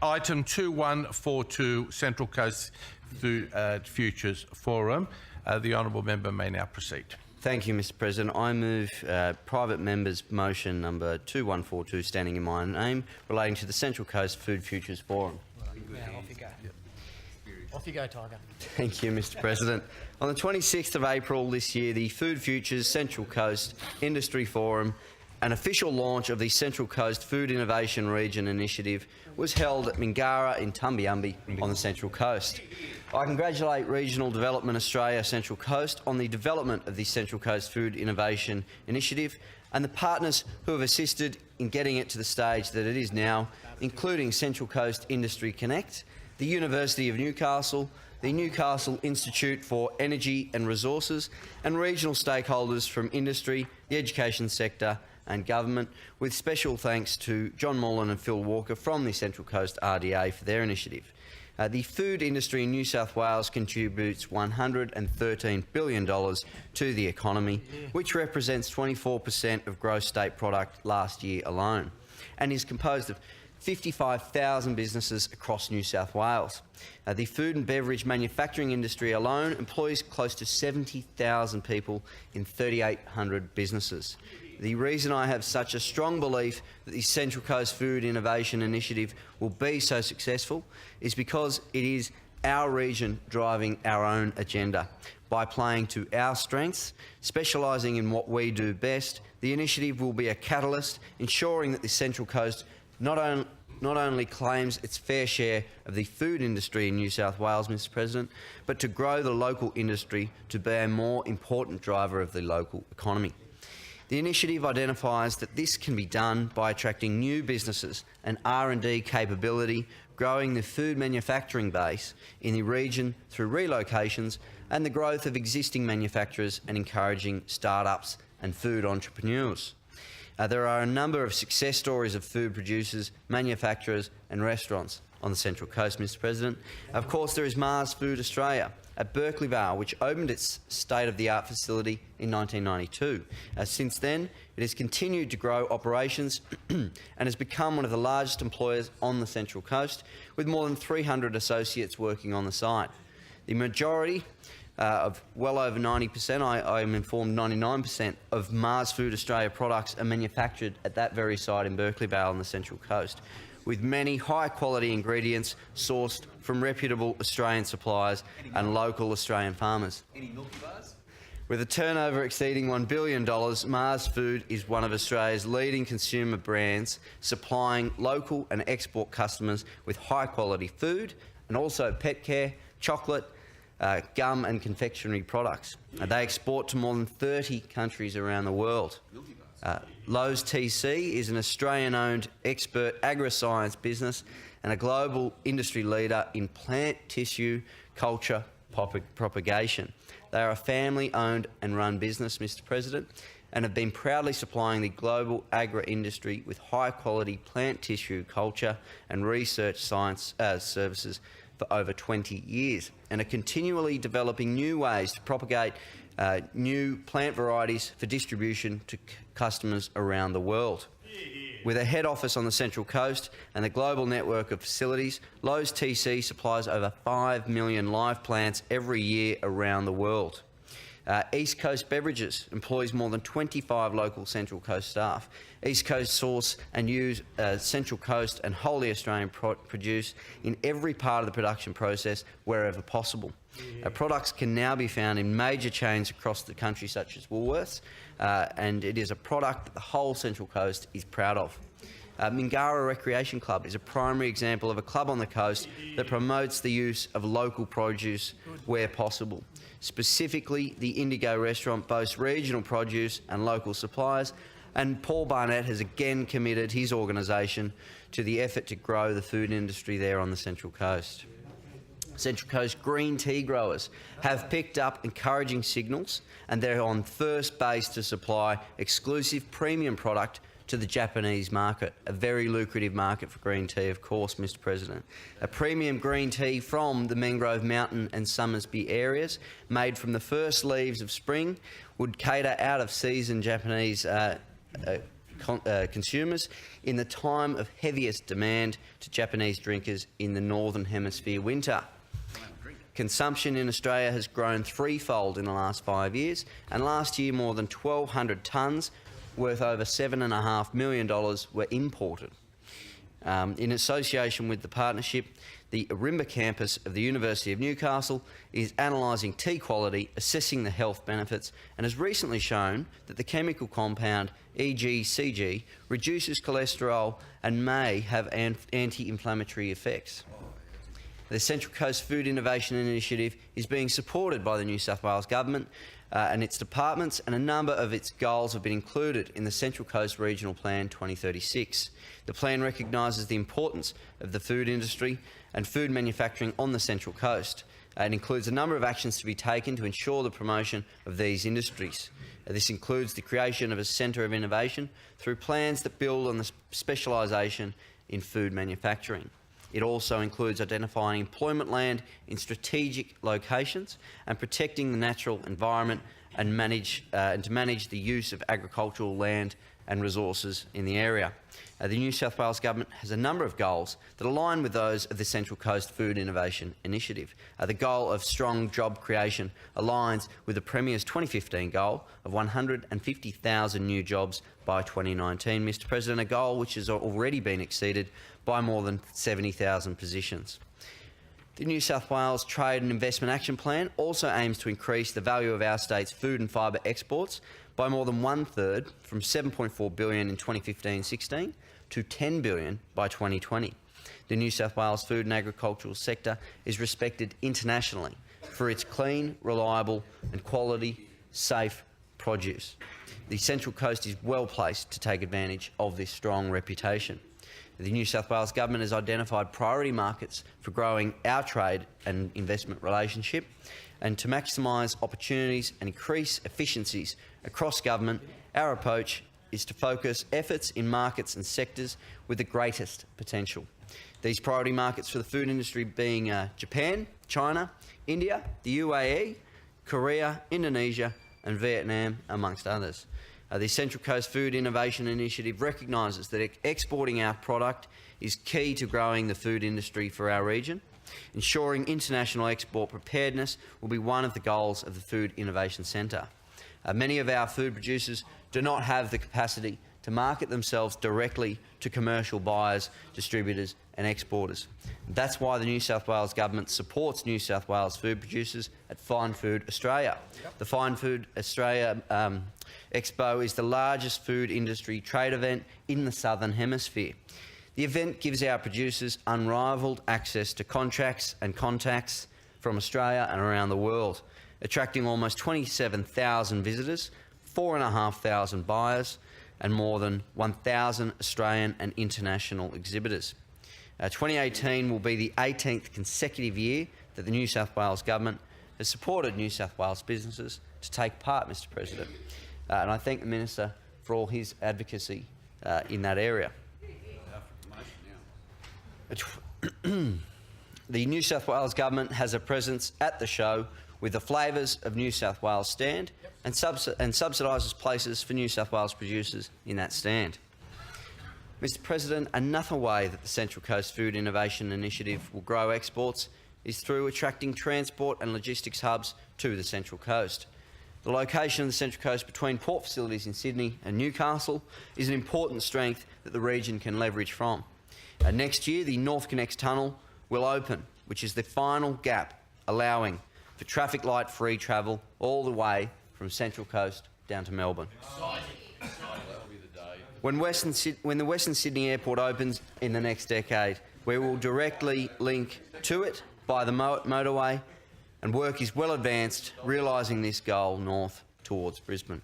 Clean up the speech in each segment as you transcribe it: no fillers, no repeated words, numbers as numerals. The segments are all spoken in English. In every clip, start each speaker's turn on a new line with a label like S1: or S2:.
S1: Item 2142, Central Coast Food Futures Forum. The honourable member may now proceed.
S2: Thank you, Mr President. I move private member's motion number 2142, standing in my name, relating to the Central Coast Food Futures Forum.
S3: Now, off you go. Off you go, Tiger.
S2: Thank you, Mr President. On the 26th of April this year, the Food Futures Central Coast Industry Forum, an official launch of the Central Coast Food Innovation Region Initiative, was held at Mingara in Tumbiumbi on the Central Coast. I congratulate Regional Development Australia Central Coast on the development of the Central Coast Food Innovation Initiative and the partners who have assisted in getting it to the stage that it is now, including Central Coast Industry Connect, the University of Newcastle, the Newcastle Institute for Energy and Resources, and regional stakeholders from industry, the education sector and government, with special thanks to John Mullen and Phil Walker from the Central Coast RDA for their initiative. The food industry in New South Wales contributes $113 billion to the economy, which represents 24% of gross state product last year alone, and is composed of 55,000 businesses across New South Wales. The food and beverage manufacturing industry alone employs close to 70,000 people in 3,800 businesses. The reason I have such a strong belief that the Central Coast Food Innovation Initiative will be so successful is because it is our region driving our own agenda. By playing to our strengths, specialising in what we do best, the initiative will be a catalyst ensuring that the Central Coast not only claims its fair share of the food industry in New South Wales, Mr President, but to grow the local industry to be a more important driver of the local economy. The initiative identifies that this can be done by attracting new businesses and R&D capability, growing the food manufacturing base in the region through relocations and the growth of existing manufacturers and encouraging startups and food entrepreneurs. There are a number of success stories of food producers, manufacturers and restaurants on the Central Coast, Mr President. Of course, there is Mars Food Australia at Berkeley Vale, which opened its state-of-the-art facility in 1992. Since then, it has continued to grow operations and has become one of the largest employers on the Central Coast, with more than 300 associates working on the site. The majority of well over 90%, I am informed 99% of Mars Food Australia products are manufactured at that very site in Berkeley Vale on the Central Coast, with many high-quality ingredients sourced from reputable Australian suppliers and local Australian farmers.
S4: Any Milky Bars?
S2: With a turnover exceeding $1 billion, Mars Food is one of Australia's leading consumer brands, supplying local and export customers with high-quality food and also pet care, chocolate, gum and confectionery products. They export to more than 30 countries around the world. Lowe's TC is an Australian-owned expert agri-science business and a global industry leader in plant tissue culture propagation. They are a family-owned and run business, Mr President, and have been proudly supplying the global agri-industry with high-quality plant tissue culture and research science services for over 20 years, and are continually developing new ways to propagate new plant varieties for distribution to customers around the world. With a head office on the Central Coast and a global network of facilities, Lowe's TC supplies over 5 million live plants every year around the world. East Coast Beverages employs more than 25 local Central Coast staff. East Coast source and use Central Coast and wholly Australian produce in every part of the production process wherever possible. Products can now be found in major chains across the country such as Woolworths, and it is a product that the whole Central Coast is proud of. Mingara Recreation Club is a primary example of a club on the coast that promotes the use of local produce where possible. Specifically, the Indigo restaurant boasts regional produce and local suppliers, and Paul Barnett has again committed his organisation to the effort to grow the food industry there on the Central Coast. Central Coast green tea growers have picked up encouraging signals, and they're on first base to supply exclusive premium product to the Japanese market, a very lucrative market for green tea, of course, Mr President. A premium green tea from the Mangrove Mountain and Summersby areas, made from the first leaves of spring, would cater out-of-season Japanese consumers in the time of heaviest demand to Japanese drinkers in the Northern Hemisphere winter. Consumption in Australia has grown threefold in the last 5 years, and last year more than 1,200 tonnes worth over $7.5 million were imported. In association with the partnership, the Ourimbah campus of the University of Newcastle is analysing tea quality, assessing the health benefits, and has recently shown that the chemical compound EGCG reduces cholesterol and may have anti-inflammatory effects. The Central Coast Food Innovation Initiative is being supported by the New South Wales Government and its departments, and a number of its goals have been included in the Central Coast Regional Plan 2036. The plan recognises the importance of the food industry and food manufacturing on the Central Coast. It includes a number of actions to be taken to ensure the promotion of these industries. This includes the creation of a centre of innovation through plans that build on the specialisation in food manufacturing. It also includes identifying employment land in strategic locations and protecting the natural environment and to manage the use of agricultural land and resources in the area. The New South Wales Government has a number of goals that align with those of the Central Coast Food Innovation Initiative. The goal of strong job creation aligns with the Premier's 2015 goal of 150,000 new jobs by 2019, Mr President, a goal which has already been exceeded by more than 70,000 positions. The New South Wales Trade and Investment Action Plan also aims to increase the value of our state's food and fibre exports by more than 1/3, from $7.4 billion in 2015-16 to $10 billion by 2020. The New South Wales food and agricultural sector is respected internationally for its clean, reliable and quality, safe produce. The Central Coast is well placed to take advantage of this strong reputation. The New South Wales Government has identified priority markets for growing our trade and investment relationship, and to maximise opportunities and increase efficiencies across government, our approach is to focus efforts in markets and sectors with the greatest potential. These priority markets for the food industry being Japan, China, India, the UAE, Korea, Indonesia and Vietnam, amongst others. The Central Coast Food Innovation Initiative recognises that exporting our product is key to growing the food industry for our region. Ensuring international export preparedness will be one of the goals of the Food Innovation Centre. Many of our food producers do not have the capacity to market themselves directly to commercial buyers, distributors and exporters. That's why the New South Wales Government supports New South Wales food producers at Fine Food Australia. The Fine Food Australia Expo is the largest food industry trade event in the Southern Hemisphere. The event gives our producers unrivalled access to contracts and contacts from Australia and around the world, attracting almost 27,000 visitors, 4,500 buyers and more than 1,000 Australian and international exhibitors. 2018 will be the 18th consecutive year that the New South Wales Government has supported New South Wales businesses to take part, Mr President. And I thank the Minister for all his advocacy in that area. The New South Wales Government has a presence at the show with the Flavours of New South Wales stand and subsidises places for New South Wales producers in that stand. Mr President, another way that the Central Coast Food Innovation Initiative will grow exports is through attracting transport and logistics hubs to the Central Coast. The location of the Central Coast between port facilities in Sydney and Newcastle is an important strength that the region can leverage from. Next year, the NorthConnex tunnel will open, which is the final gap allowing for traffic light free travel all the way from Central Coast down to Melbourne. When the Western Sydney Airport opens in the next decade, we will directly link to it by the motorway, and work is well advanced realising this goal north towards Brisbane.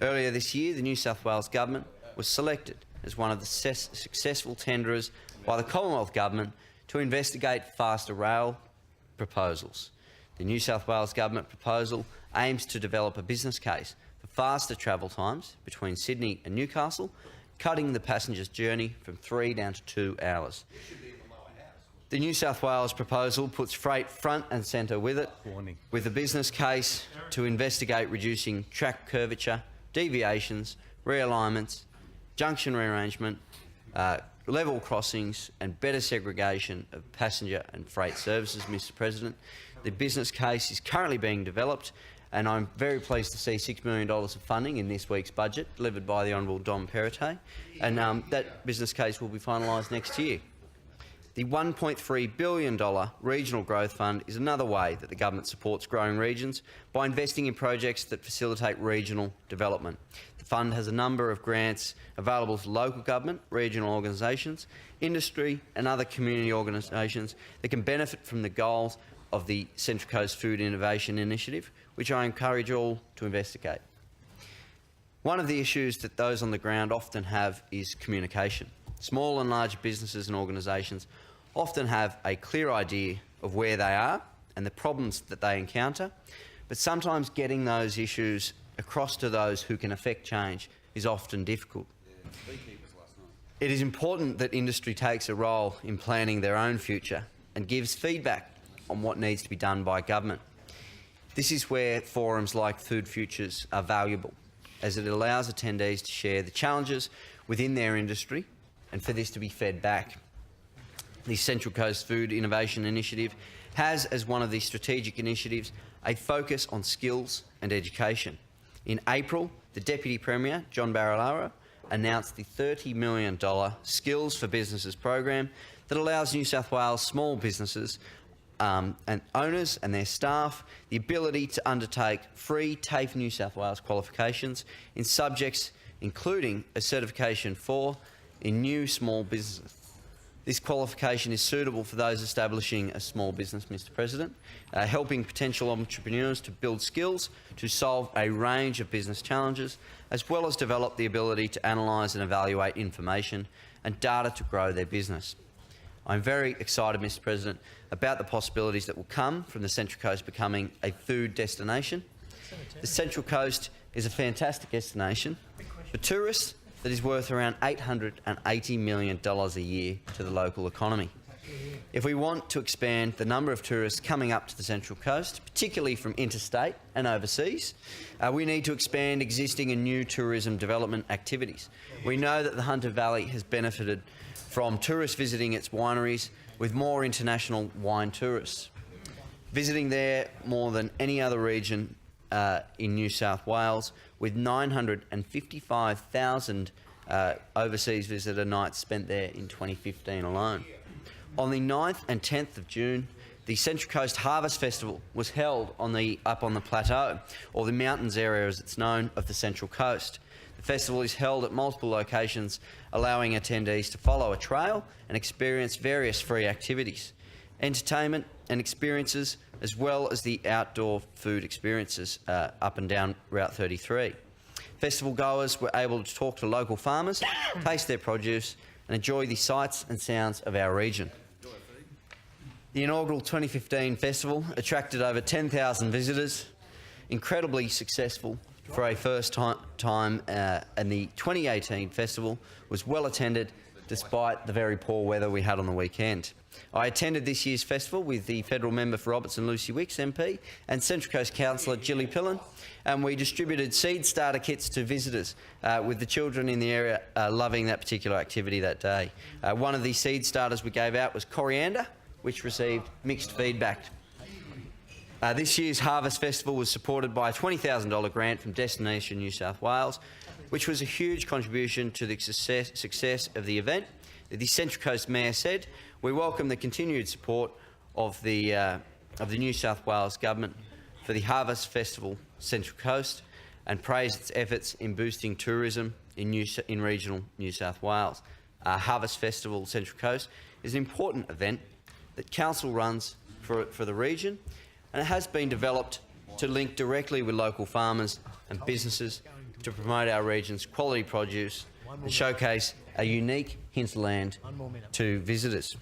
S2: Earlier this year, the New South Wales Government was selected as one of the successful tenderers by the Commonwealth Government to investigate faster rail proposals. The New South Wales Government proposal aims to develop a business case for faster travel times between Sydney and Newcastle, cutting the passenger's journey from 3 down to 2 hours. The New South Wales proposal puts freight front and centre with it, with a business case to investigate reducing track curvature, deviations, realignments junction rearrangement, level crossings and better segregation of passenger and freight services, Mr President. The business case is currently being developed, and I'm very pleased to see $6 million of funding in this week's budget delivered by the Honourable Dom Perrottet, and that business case will be finalised next year. The $1.3 billion Regional Growth Fund is another way that the government supports growing regions by investing in projects that facilitate regional development. The fund has a number of grants available to local government, regional organisations, industry and other community organisations that can benefit from the goals of the Central Coast Food Innovation Initiative, which I encourage all to investigate. One of the issues that those on the ground often have is communication. Small and large businesses and organisations often have a clear idea of where they are and the problems that they encounter, but sometimes getting those issues across to those who can affect change is often difficult. It is important that industry takes a role in planning their own future and gives feedback on what needs to be done by government. This is where forums like Food Futures are valuable, as it allows attendees to share the challenges within their industry and for this to be fed back. The Central Coast Food Innovation Initiative has, as one of the strategic initiatives, a focus on skills and education. In April, the Deputy Premier, John Barilaro, announced the $30 million Skills for Businesses program that allows New South Wales small businesses and owners and their staff the ability to undertake free TAFE New South Wales qualifications in subjects including a certification in new small businesses. This qualification is suitable for those establishing a small business, Mr President, helping potential entrepreneurs to build skills to solve a range of business challenges, as well as develop the ability to analyse and evaluate information and data to grow their business. I'm very excited, Mr President, about the possibilities that will come from the Central Coast becoming a food destination. The Central Coast is a fantastic destination for tourists that is worth around $880 million a year to the local economy. If we want to expand the number of tourists coming up to the Central Coast, particularly from interstate and overseas, we need to expand existing and new tourism development activities. We know that the Hunter Valley has benefited from tourists visiting its wineries, with more international wine tourists visiting there more than any other region in New South Wales, with 955,000 overseas visitor nights spent there in 2015 alone. On the 9th and 10th of June, the Central Coast Harvest Festival was held up on the plateau, or the mountains area as it's known, of the Central Coast. The festival is held at multiple locations, allowing attendees to follow a trail and experience various free activities, entertainment and experiences, as well as the outdoor food experiences up and down Route 33. Festival goers were able to talk to local farmers, taste their produce and enjoy the sights and sounds of our region. The inaugural 2015 festival attracted over 10,000 visitors, incredibly successful for a first time, and the 2018 festival was well attended despite the very poor weather we had on the weekend. I attended this year's festival with the Federal Member for Robertson Lucy Wicks MP and Central Coast Councillor Gilly Pillen, and we distributed seed starter kits to visitors, with the children in the area loving that particular activity that day. One of the seed starters we gave out was coriander, which received mixed feedback. This year's Harvest Festival was supported by a $20,000 grant from Destination New South Wales, which was a huge contribution to the success of the event. The Central Coast Mayor said, "We welcome the continued support of the New South Wales Government for the Harvest Festival Central Coast and praised its efforts in boosting tourism in regional New South Wales." Harvest Festival Central Coast is an important event that Council runs for the region, and it has been developed to link directly with local farmers and businesses to promote our region's quality produce and showcase a unique hinterland to visitors.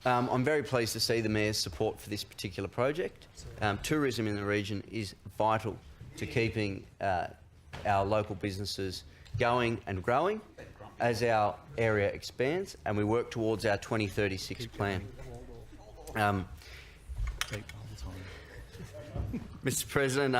S2: I'm very pleased to see the Mayor's support for this particular project. Tourism in the region is vital to keeping our local businesses going and growing as our area expands and we work towards our 2036 plan. Mr President,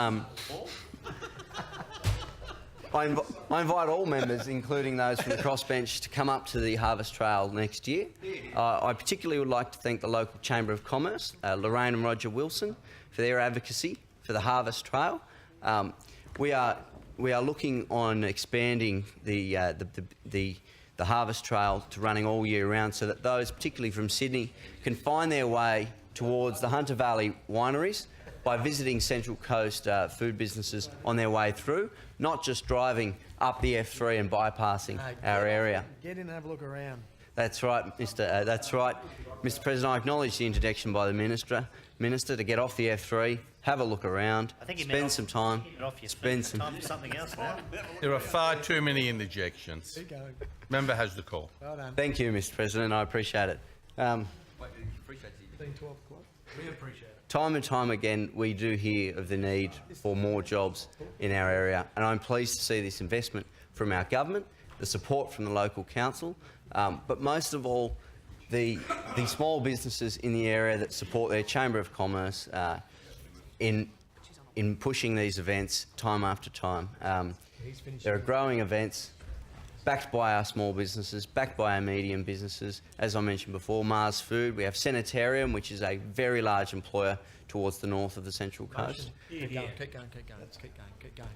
S2: I invite all members, including those from the crossbench, to come up to the Harvest Trail next year. I particularly would like to thank the local Chamber of Commerce, Lorraine and Roger Wilson, for their advocacy for the Harvest Trail. We are looking on expanding the Harvest Trail to running all year round, so that those, particularly from Sydney, can find their way towards the Hunter Valley wineries by visiting Central Coast food businesses on their way through, not just driving up the F3 and bypassing our area.
S3: Get in and have a look around.
S2: That's right, Mr. That's right, Mr. President. I acknowledge the interjection by the minister to get off the F3, have a look around,
S4: I think he
S2: spend
S4: meant
S2: some time,
S4: spend some time for something else now.
S1: There are far too many interjections.
S3: Keep going.
S1: Member has the call.
S3: Well done.
S2: Thank you, Mr. President. I appreciate it.
S3: Been 12 o'clock. We appreciate it.
S2: Time and time again, we do hear of the need for more jobs in our area, and I'm pleased to see this investment from our government, the support from the local council, but most of all, the small businesses in the area that support their Chamber of Commerce in pushing these events time after time. There are growing events backed by our small businesses, backed by our medium businesses. As I mentioned before, Mars Food. We have Sanitarium, which is a very large employer towards the north of the Central Coast.
S3: Keep going. Keep going. Keep going. Let's keep going. Keep going.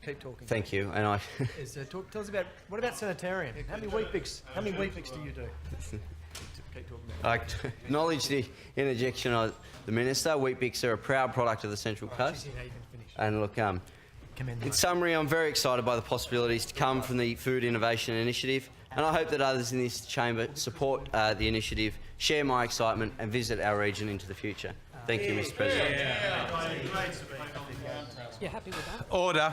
S3: Keep talking.
S2: Thank you. And I
S3: Tell us about, what about Sanitarium? How many Weet-Bix do you do? Keep talking about it.
S2: I acknowledge the interjection of the Minister. Weet-Bix are a proud product of the Central Coast.
S3: She's here, you can finish.
S2: And look,
S3: Commend
S2: in
S3: you.
S2: summary, I'm very excited by the possibilities to come from the Food Innovation Initiative, and I hope that others in this chamber support the initiative, share my excitement and visit our region into the future. Thank you, Mr. President.
S3: You happy with that?
S1: Order.